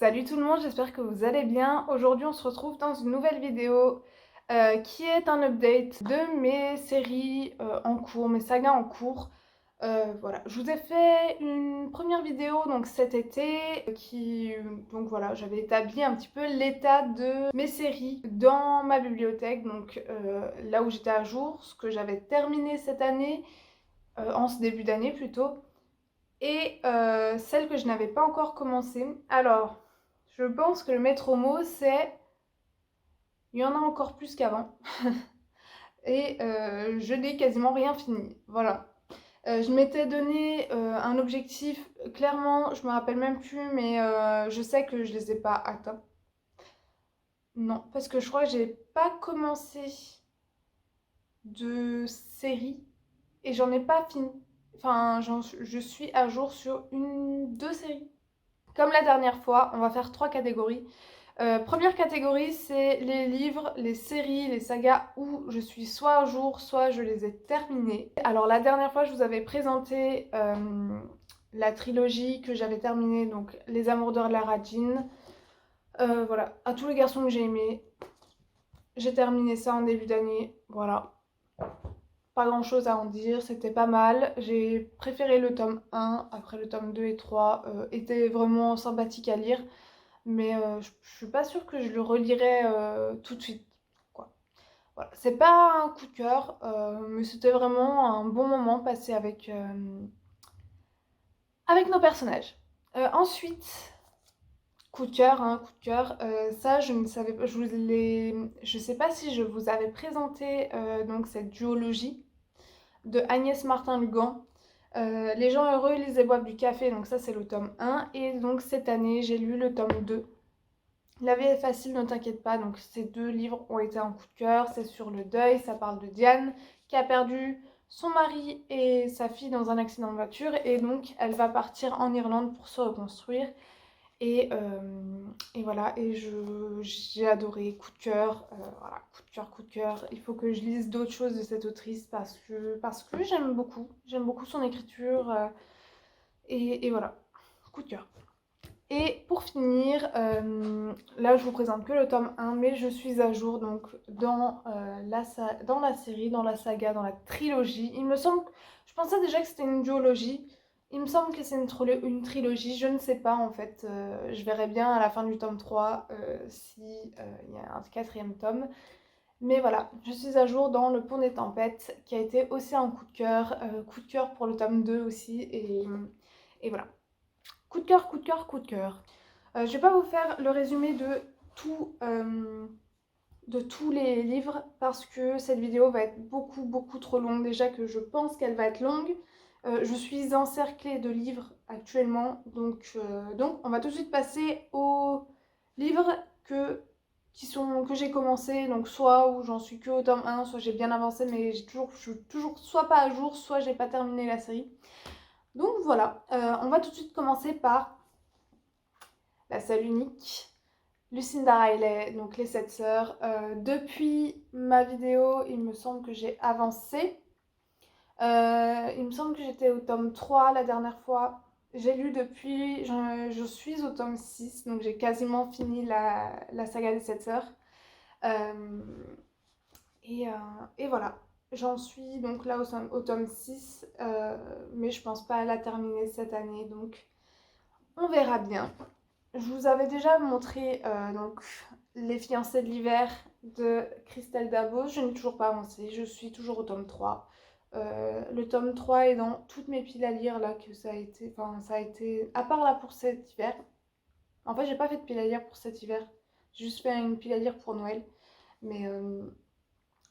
Salut tout le monde, j'espère que vous allez bien. Aujourd'hui, on se retrouve dans une nouvelle vidéo qui est un update de mes séries en cours, mes sagas en cours. Voilà, je vous ai fait une première vidéo donc cet été donc voilà, j'avais établi un petit peu l'état de mes séries dans ma bibliothèque, donc là où j'étais à jour, ce que j'avais terminé cette année, en ce début d'année plutôt, et celle que je n'avais pas encore commencé. Alors, je pense que le maître mot, c'est il y en a encore plus qu'avant. Et je n'ai quasiment rien fini. Voilà. Je m'étais donné un objectif, clairement, je me rappelle même plus, mais je sais que je les ai pas atteints. Non, parce que je crois que j'ai pas commencé de série et j'en ai pas fini. Enfin, je suis à jour sur deux séries. Comme la dernière fois, on va faire trois catégories. Première catégorie, c'est les livres, les séries, les sagas où je suis soit à jour, soit je les ai terminés. Alors la dernière fois, je vous avais présenté la trilogie que j'avais terminée, donc Les Amours de Lara Jean. Voilà, à tous les garçons que j'ai aimés. J'ai terminé ça en début d'année, voilà. Pas grand chose à en dire, c'était pas mal. J'ai préféré le tome 1, après le tome 2 et 3 était vraiment sympathique à lire. Mais je suis pas sûre que je le relirai tout de suite, quoi. Voilà. C'est pas un coup de cœur, mais c'était vraiment un bon moment passé avec nos personnages. Ensuite, coup de cœur, hein, coup de cœur. Ça, je ne savais pas, je sais pas si je vous avais présenté donc cette duologie de Agnès Martin-Lugan. Les gens heureux lisent et boivent du café, donc ça c'est le tome 1. Et donc cette année, j'ai lu le tome 2. La vie est facile, ne t'inquiète pas. Donc ces deux livres ont été un coup de cœur. C'est sur le deuil, ça parle de Diane qui a perdu son mari et sa fille dans un accident de voiture et donc elle va partir en Irlande pour se reconstruire. Et voilà, et j'ai adoré, coup de cœur, voilà, coup de cœur, coup de cœur. Il faut que je lise d'autres choses de cette autrice parce que j'aime beaucoup son écriture et voilà, coup de cœur. Et pour finir, là je vous présente que le tome 1, mais je suis à jour donc dans la série, dans la saga, dans la trilogie. Il me semble, je pensais déjà que c'était une duologie. Il me semble que c'est une trilogie, je ne sais pas en fait. Je verrai bien à la fin du tome 3 si il y a un quatrième tome. Mais voilà, je suis à jour dans Le Pont des Tempêtes, qui a été aussi un coup de cœur pour le tome 2 aussi, et voilà. Coup de cœur, coup de cœur, coup de cœur. Je vais pas vous faire le résumé tout, de tous les livres parce que cette vidéo va être beaucoup trop longue. Déjà que je pense qu'elle va être longue. Je suis encerclée de livres actuellement. Donc on va tout de suite passer aux livres que j'ai commencé. Donc soit où j'en suis que au tome 1, soit j'ai bien avancé mais je suis toujours soit pas à jour, soit j'ai pas terminé la série. Donc voilà, on va tout de suite commencer par La Seule Unique, Lucinda Riley, donc les 7 sœurs. Depuis ma vidéo, il me semble que j'ai avancé. Il me semble que j'étais au tome 3 la dernière fois. J'ai lu depuis, je suis au tome 6, donc j'ai quasiment fini la saga des 7 sœurs. Euh, et, euh, et voilà, j'en suis donc là au tome 6, mais je pense pas la terminer cette année, donc on verra bien. Je vous avais déjà montré donc, Les fiancés de l'hiver de Christelle Dabos. Je n'ai toujours pas avancé, je suis toujours au tome 3. Le tome 3 est dans toutes mes piles à lire là que ça a été. Enfin, ça a été. À part là pour cet hiver. En fait, j'ai pas fait de pile à lire pour cet hiver. J'ai juste fait une pile à lire pour Noël. Mais, euh,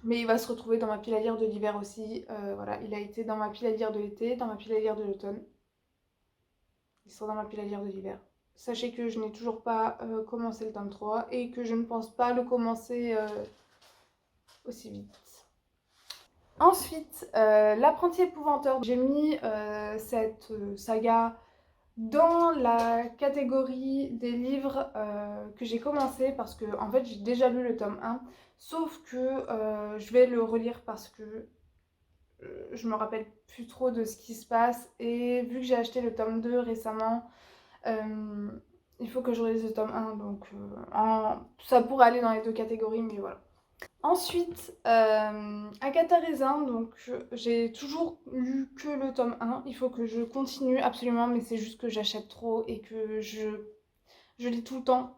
mais il va se retrouver dans ma pile à lire de l'hiver aussi. Voilà, il a été dans ma pile à lire de l'été, dans ma pile à lire de l'automne. Il sera dans ma pile à lire de l'hiver. Sachez que je n'ai toujours pas commencé le tome 3 et que je ne pense pas le commencer aussi vite. Ensuite, L'apprenti épouvanteur. J'ai mis cette saga dans la catégorie des livres que j'ai commencé parce que en fait j'ai déjà lu le tome 1, sauf que je vais le relire parce que je me rappelle plus trop de ce qui se passe et vu que j'ai acheté le tome 2 récemment, il faut que je relise le tome 1, donc ça pourrait aller dans les deux catégories, mais voilà. Ensuite, Agatha Raisin, donc j'ai toujours lu que le tome 1, il faut que je continue absolument, mais c'est juste que j'achète trop et que je lis tout le temps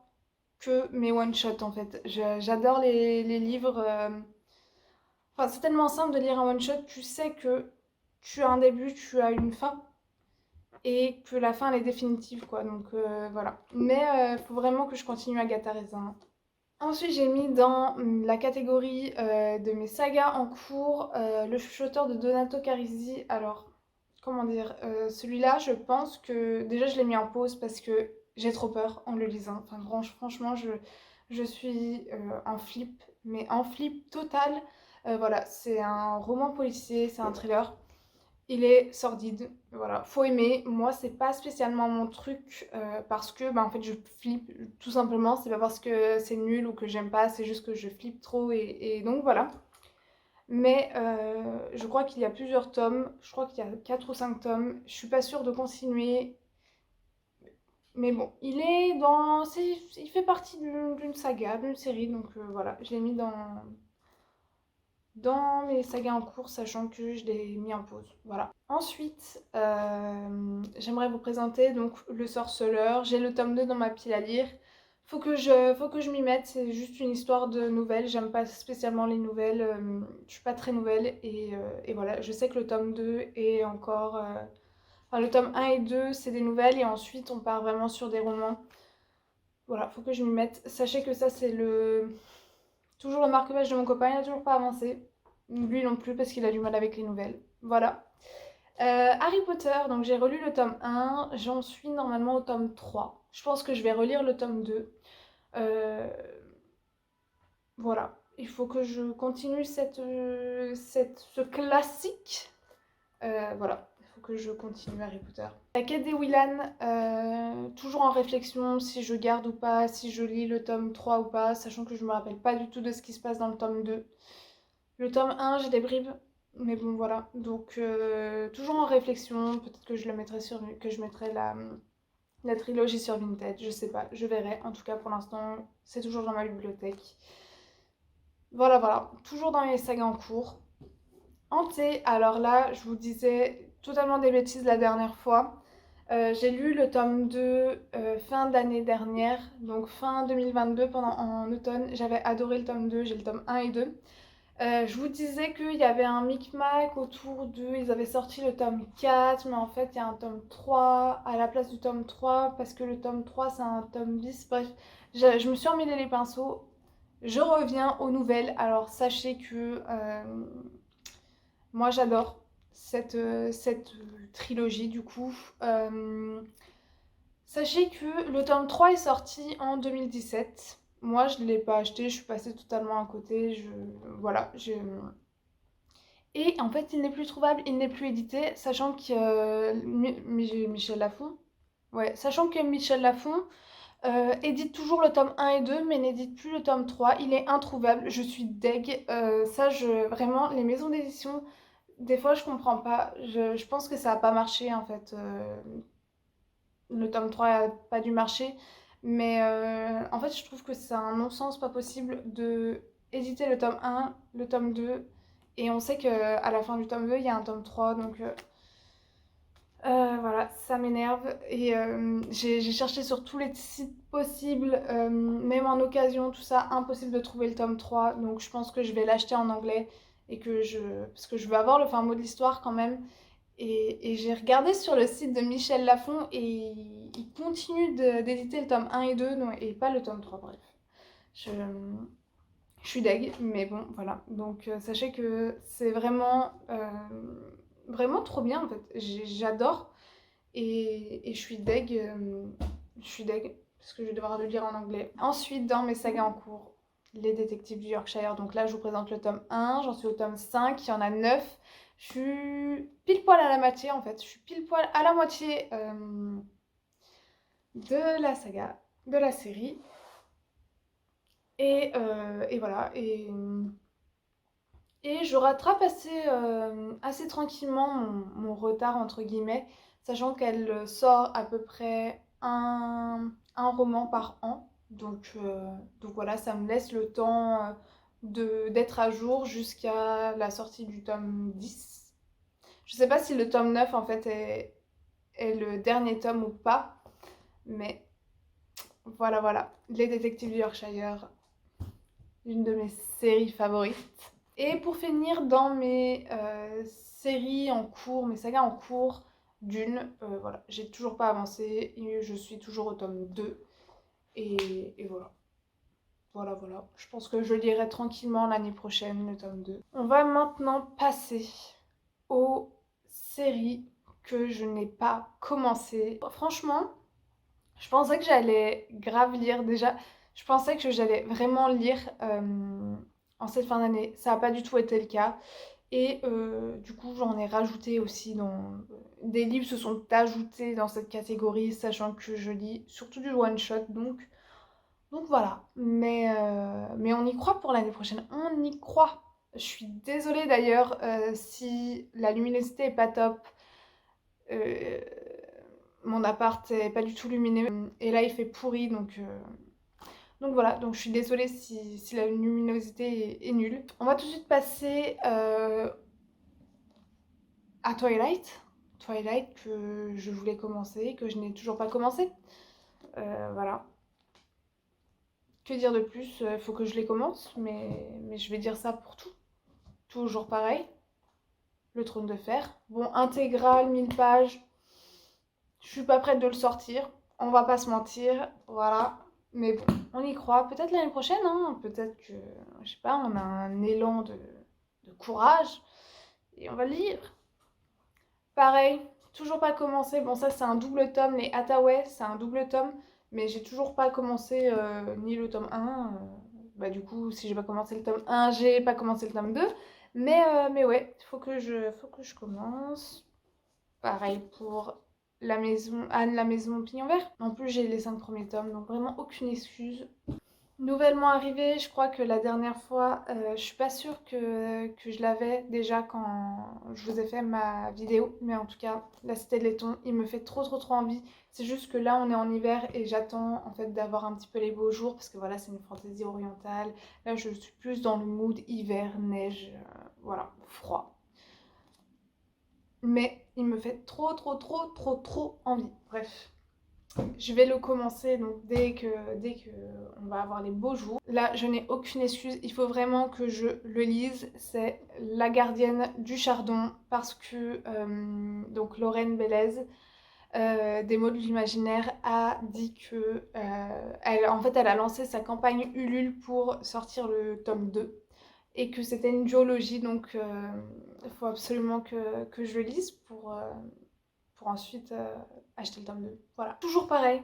que mes one-shots en fait. J'adore les livres. Enfin, c'est tellement simple de lire un one-shot, tu sais que tu as un début, tu as une fin, et que la fin elle est définitive quoi, donc voilà. Mais faut vraiment que je continue Agatha Raisin. Ensuite, j'ai mis dans la catégorie de mes sagas en cours le chuchoteur de Donato Carisi. Alors, comment dire, celui-là, je pense que déjà je l'ai mis en pause parce que j'ai trop peur en le lisant. Enfin, franchement, je suis en flip, mais en flip total. Voilà, c'est un roman policier, c'est un thriller. Il est sordide, voilà, faut aimer. Moi, c'est pas spécialement mon truc parce que, bah, en fait, je flippe tout simplement. C'est pas parce que c'est nul ou que j'aime pas, c'est juste que je flippe trop et donc voilà. Mais je crois qu'il y a plusieurs tomes, je crois qu'il y a 4 ou 5 tomes. Je suis pas sûre de continuer, mais bon, il fait partie d'une saga, d'une série, donc voilà, je l'ai mis dans mes sagas en cours, sachant que je l'ai mis en pause. Voilà. Ensuite, j'aimerais vous présenter donc Le Sorceleur. J'ai le tome 2 dans ma pile à lire. Faut que je m'y mette. C'est juste une histoire de nouvelles. J'aime pas spécialement les nouvelles. Je suis pas très nouvelle. Et voilà, je sais que le tome 2 est encore. Enfin, le tome 1 et 2, c'est des nouvelles. Et ensuite, on part vraiment sur des romans. Voilà, faut que je m'y mette. Sachez que ça, c'est toujours le marque-page de mon copain. Il n'a toujours pas avancé. Lui non plus parce qu'il a du mal avec les nouvelles. Voilà. Harry Potter, donc j'ai relu le tome 1, j'en suis normalement au tome 3. Je pense que je vais relire le tome 2. Euh, voilà. Il faut que je continue ce classique. Voilà. Il faut que je continue Harry Potter. La quête des Willan, toujours en réflexion si je garde ou pas, si je lis le tome 3 ou pas, sachant que je me rappelle pas du tout de ce qui se passe dans le tome 2. Le tome 1, j'ai des bribes, mais bon voilà. Donc toujours en réflexion, peut-être que je mettrai la trilogie sur Vinted, je sais pas, je verrai. En tout cas pour l'instant, c'est toujours dans ma bibliothèque. Voilà, voilà, toujours dans les sagas en cours. Hanté, alors là, je vous disais totalement des bêtises la dernière fois. J'ai lu le tome 2 fin d'année dernière, donc fin 2022 en automne. J'avais adoré le tome 2, j'ai le tome 1 et 2. Je vous disais qu'il y avait un micmac autour d'eux, ils avaient sorti le tome 4, mais en fait il y a un tome 3 à la place du tome 3, parce que le tome 3 c'est un tome bis, bref, je me suis emmêlé les pinceaux, je reviens aux nouvelles, alors sachez que moi j'adore cette trilogie du coup. Sachez que le tome 3 est sorti en 2017. Moi, je ne l'ai pas acheté, je suis passée totalement à côté. Voilà, et en fait, il n'est plus trouvable, il n'est plus édité, sachant que Michel Lafon, ouais, sachant que Michel Lafon édite toujours le tome 1 et 2, mais n'édite plus le tome 3. Il est introuvable, je suis deg. Vraiment, les maisons d'édition, des fois, je comprends pas. Je pense que ça a pas marché en fait. Le tome 3 a pas dû marcher. Mais en fait, je trouve que c'est un non-sens pas possible de éditer le tome 1, le tome 2, et on sait qu'à la fin du tome 2, il y a un tome 3, donc voilà, ça m'énerve. Et j'ai cherché sur tous les sites possibles, même en occasion, tout ça, impossible de trouver le tome 3, donc je pense que je vais l'acheter en anglais, parce que je veux avoir le fin mot de l'histoire quand même. Et j'ai regardé sur le site de Michel Lafon et il continue d'éditer le tome 1 et 2 et pas le tome 3, bref. Je, je suis deg, mais bon, voilà. Donc sachez que c'est vraiment trop bien en fait. J'adore et je suis deg parce que je vais devoir le lire en anglais. Ensuite, dans mes sagas en cours, les détectives du Yorkshire. Donc là, je vous présente le tome 1, j'en suis au tome 5, il y en a 9. Je suis pile poil à la moitié en fait. Je suis pile poil à la moitié de la saga, de la série. Et voilà. Et je rattrape assez tranquillement mon retard entre guillemets, sachant qu'elle sort à peu près un roman par an. Donc voilà, ça me laisse le temps d'être à jour jusqu'à la sortie du tome 10. Je sais pas si le tome 9 en fait est le dernier tome ou pas, mais voilà. Les Détectives du Yorkshire, une de mes séries favorites. Et pour finir, dans mes séries en cours, mes sagas en cours, Dune, voilà, j'ai toujours pas avancé, et je suis toujours au tome 2, et voilà. Voilà. Je pense que je lirai tranquillement l'année prochaine, le tome 2. On va maintenant passer aux séries que je n'ai pas commencé. Franchement, je pensais que j'allais grave lire déjà. Je pensais que j'allais vraiment lire en cette fin d'année. Ça n'a pas du tout été le cas. Et du coup, j'en ai rajouté aussi dans... Des livres se sont ajoutés dans cette catégorie, sachant que je lis surtout du one-shot, donc voilà. Mais on y croit pour l'année prochaine. On y croit. Je suis désolée d'ailleurs si la luminosité est pas top. Euh, Mon appart est pas du tout lumineux. Et là, il fait pourri, donc voilà. Donc je suis désolée si la luminosité est nulle. On va tout de suite passer à Twilight. Twilight que je voulais commencer, que je n'ai toujours pas commencé. Voilà. Que dire de plus? Faut que je les commence, mais je vais dire ça pour tout. Toujours pareil. Le Trône de Fer. Bon, intégral, 1000 pages. Je suis pas prête de le sortir. On va pas se mentir. Voilà. Mais bon, on y croit. Peut-être l'année prochaine, hein. Peut-être que, je sais pas, on a un élan de courage. Et on va le lire. Pareil, toujours pas commencé. Bon, ça, c'est un double tome. Les Hathaway, c'est un double tome. Mais j'ai toujours pas commencé ni le tome 1. Bah, du coup, si j'ai pas commencé le tome 1, j'ai pas commencé le tome 2. Mais ouais, faut que je commence. Pareil pour la maison, Anne, la maison au pignon vert. En plus, j'ai les 5 premiers tomes, donc vraiment aucune excuse. Nouvellement arrivé, je crois que la dernière fois, je suis pas sûre que je l'avais déjà quand je vous ai fait ma vidéo, mais en tout cas, la Cité de laiton, il me fait trop envie. C'est juste que là, on est en hiver et j'attends en fait d'avoir un petit peu les beaux jours parce que voilà, c'est une fantaisie orientale. Là, je suis plus dans le mood hiver, neige, voilà, froid. Mais il me fait trop envie. Bref. Je vais le commencer donc dès que on va avoir les beaux jours. Là, je n'ai aucune excuse. Il faut vraiment que je le lise. C'est La gardienne du chardon parce que donc Lorraine Bellez des mots de l'imaginaire a dit que elle a lancé sa campagne Ulule pour sortir le tome 2 et que c'était une duologie, donc il faut absolument que je le lise pour ensuite acheter le tome 2. Voilà. Toujours pareil.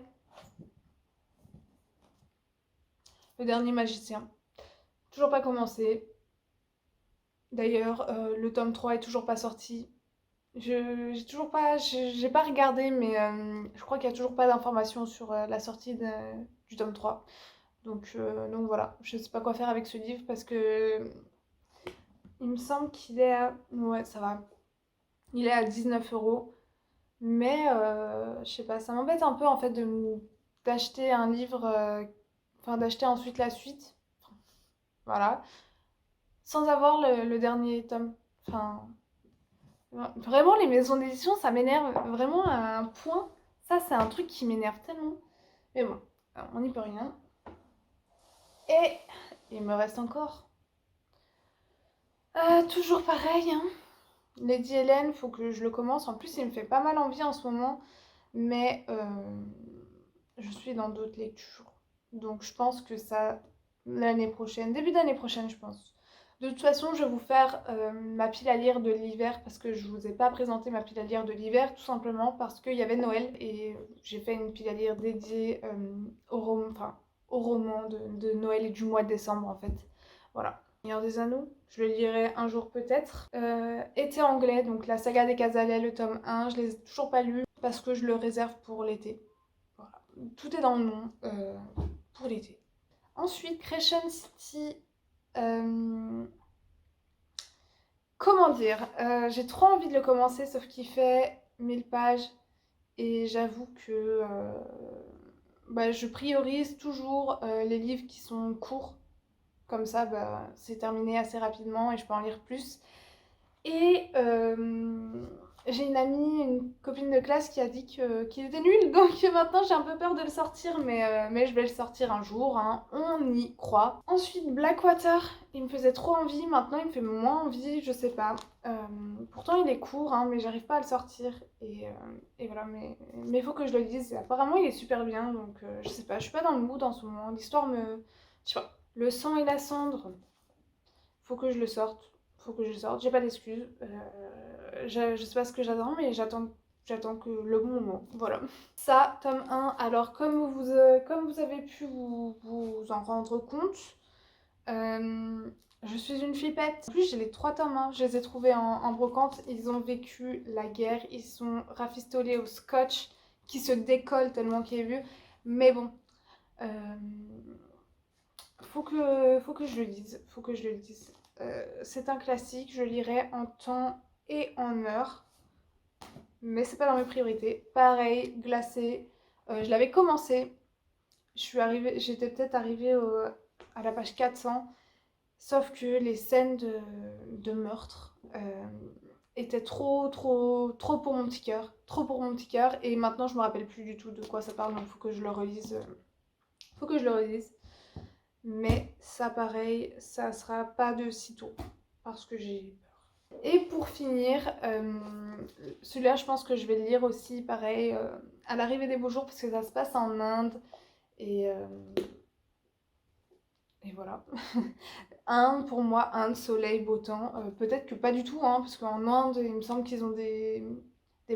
Le dernier magicien. Toujours pas commencé. D'ailleurs, le tome 3 est toujours pas sorti. J'ai toujours pas, j'ai pas regardé, mais je crois qu'il y a toujours pas d'informations sur la sortie du tome 3. Donc voilà, je sais pas quoi faire avec ce livre parce que il me semble qu'il est à... Ouais, ça va. Il est à 19 €. Mais je sais pas, ça m'embête un peu en fait d'acheter un livre, enfin d'acheter ensuite la suite, voilà, sans avoir le dernier tome. Enfin, vraiment les maisons d'édition, ça m'énerve vraiment à un point. Ça, c'est un truc qui m'énerve tellement. Mais bon, on n'y peut rien. Et il me reste encore. Toujours pareil, hein. Lady Hélène, faut que je le commence. En plus, il me fait pas mal envie en ce moment. Mais je suis dans d'autres lectures. Donc je pense que ça, l'année prochaine, début d'année prochaine, je pense. De toute façon, je vais vous faire ma pile à lire de l'hiver parce que je vous ai pas présenté ma pile à lire de l'hiver, tout simplement parce qu'il y avait Noël et j'ai fait une pile à lire dédiée au roman de Noël et du mois de décembre en fait. Voilà. Seigneur des Anneaux, je le lirai un jour peut-être. Été anglais, donc la saga des Casalets, le tome 1, je les ai toujours pas lus parce que je le réserve pour l'été. Voilà. Tout est dans le nom pour l'été. Ensuite, Crescent City. Comment dire, j'ai trop envie de le commencer, sauf qu'il fait 1000 pages et j'avoue que bah, je priorise toujours les livres qui sont courts. Comme ça, bah, c'est terminé assez rapidement et je peux en lire plus. Et j'ai une amie, une copine de classe qui a dit qu'il était nul, donc maintenant j'ai un peu peur de le sortir, mais je vais le sortir un jour, hein. On y croit. Ensuite, Blackwater, il me faisait trop envie, maintenant il me fait moins envie, je sais pas. Pourtant il est court, hein, mais j'arrive pas à le sortir, et voilà, mais faut que je le lise. Apparemment il est super bien, donc je sais pas, je suis pas dans le mood en ce moment. L'histoire me... Je sais pas, le sang et la cendre, faut que je le sorte. Faut que je le sorte. J'ai pas d'excuses. Je sais pas ce que j'attends, mais j'attends que le bon moment. Voilà. Ça, tome 1. Alors, comme vous avez pu vous en rendre compte, je suis une flippette. En plus, j'ai les 3 tomes. Hein. Je les ai trouvés en brocante. Ils ont vécu la guerre. Ils sont rafistolés au scotch qui se décolle tellement qu'il est vieux. Mais bon. Euh, faut que je le lise. Faut que je le lise. C'est un classique, je lirai en temps et en heure, mais c'est pas dans mes priorités. Pareil, Glacé, je l'avais commencé, j'étais peut-être arrivée à la page 400, sauf que les scènes de meurtre étaient trop pour mon petit cœur, trop pour mon petit cœur, et maintenant je me rappelle plus du tout de quoi ça parle, donc faut que je le relise, faut que je le relise. Mais ça, pareil, ça sera pas de sitôt parce que j'ai peur. Et pour finir, celui-là, je pense que je vais le lire aussi, pareil, à l'arrivée des beaux jours parce que ça se passe en Inde et, et voilà. Inde, pour moi, Inde, soleil, beau temps. Peut-être que pas du tout, hein, parce qu'en Inde, il me semble qu'ils ont des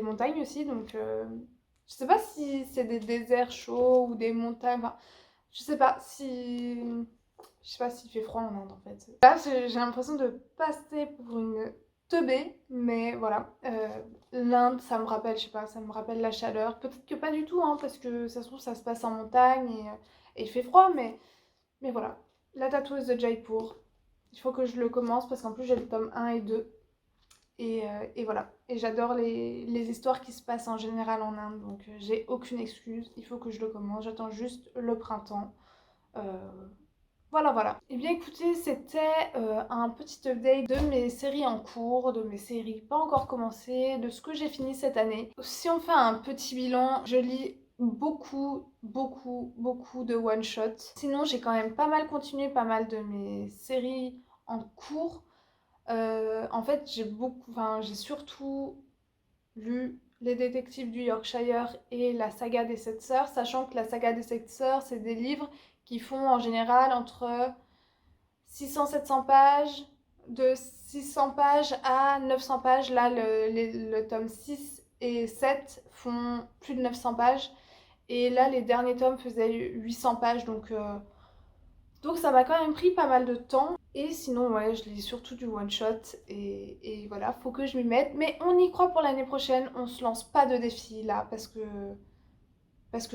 montagnes aussi, donc je sais pas si c'est des déserts chauds ou des montagnes. Enfin, je sais pas si. Je sais pas s'il fait froid en Inde en fait. Là, j'ai l'impression de passer pour une teubée, mais voilà. L'Inde, ça me rappelle, je sais pas, ça me rappelle la chaleur. Peut-être que pas du tout, hein, parce que ça se trouve, ça se passe en montagne et il fait froid, mais voilà. La tatoueuse de Jaipur, il faut que je le commence parce qu'en plus j'ai le tome 1 et 2. Et voilà. Et j'adore les histoires qui se passent en général en Inde, donc j'ai aucune excuse. Il faut que je le commence. J'attends juste le printemps. Euh, voilà, voilà. Et bien écoutez, c'était un petit update de mes séries en cours, de mes séries pas encore commencées, de ce que j'ai fini cette année. Si on fait un petit bilan, je lis beaucoup de one-shot. Sinon, j'ai quand même pas mal continué pas mal de mes séries en cours. En fait, j'ai surtout lu Les Détectives du Yorkshire et la saga des 7 sœurs, sachant que la saga des 7 sœurs, c'est des livres qui font en général entre 600-700 pages, de 600 pages à 900 pages. Là, le tome 6 et 7 font plus de 900 pages. Et là, les derniers tomes faisaient 800 pages, donc ça m'a quand même pris pas mal de temps. Et sinon, ouais, je lis surtout du one-shot. Et voilà, faut que je m'y mette. Mais on y croit pour l'année prochaine. On se lance pas de défis là parce que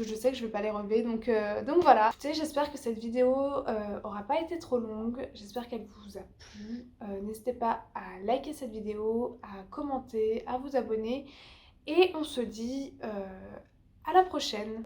je sais que je vais pas les relever. Donc voilà. Écoutez, j'espère que cette vidéo aura pas été trop longue. J'espère qu'elle vous a plu. N'hésitez pas à liker cette vidéo, à commenter, à vous abonner. Et on se dit à la prochaine.